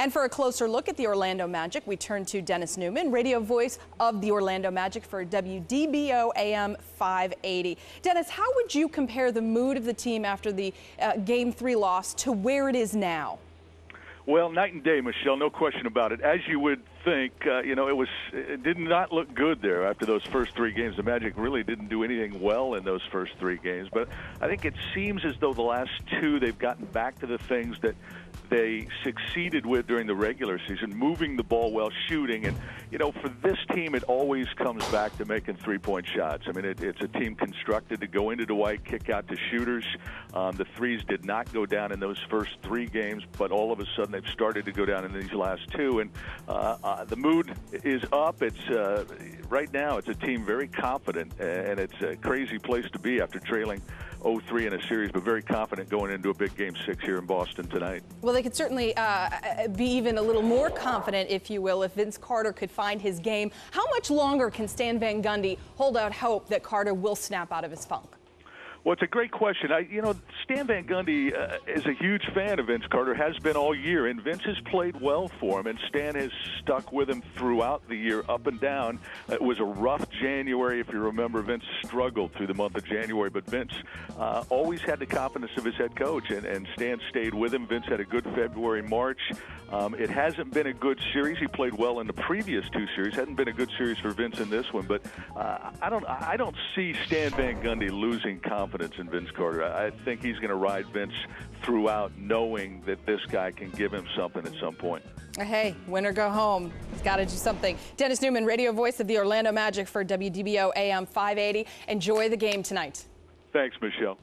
And for a closer look at the Orlando Magic, we turn to Dennis Newman, radio voice of the Orlando Magic for WDBO AM 580. Dennis, how would you compare the mood of the team after the Game 3 loss to where it is now? Well, night and day, Michelle, no question about it. As you would think, it did not look good there after those first three games. The Magic really didn't do anything well in those first three games. But I think it seems as though the last two, they've gotten back to the things that they succeeded with during the regular season, moving the ball well, shooting. And, for this team, it always comes back to making three-point shots. I mean, it's a team constructed to go into Dwight, kick out to shooters. The threes did not go down in those first three games, but all of a sudden they've started to go down in these last two. And the mood is up. It's right now it's a team very confident, and it's a crazy place to be after trailing 0-3 in a series, but very confident going into a big Game 6 here in Boston tonight. Well, they could certainly be even a little more confident, if you will, if Vince Carter could find his game. How much longer can Stan Van Gundy hold out hope that Carter will snap out of his funk? Well, it's a great question. Stan Van Gundy is a huge fan of Vince Carter, has been all year, and Vince has played well for him, and Stan has stuck with him throughout the year, up and down. It was a rough January, if you remember. Vince struggled through the month of January, but Vince always had the confidence of his head coach, and Stan stayed with him. Vince had a good February, March. It hasn't been a good series. He played well in the previous two series. Hasn't been a good series for Vince in this one, but I don't see Stan Van Gundy losing confidence in Vince Carter. I think he's going to ride Vince throughout, knowing that this guy can give him something at some point. Hey, win or go home. He's got to do something. Dennis Newman, radio voice of the Orlando Magic for WDBO AM 580. Enjoy the game tonight. Thanks, Michelle.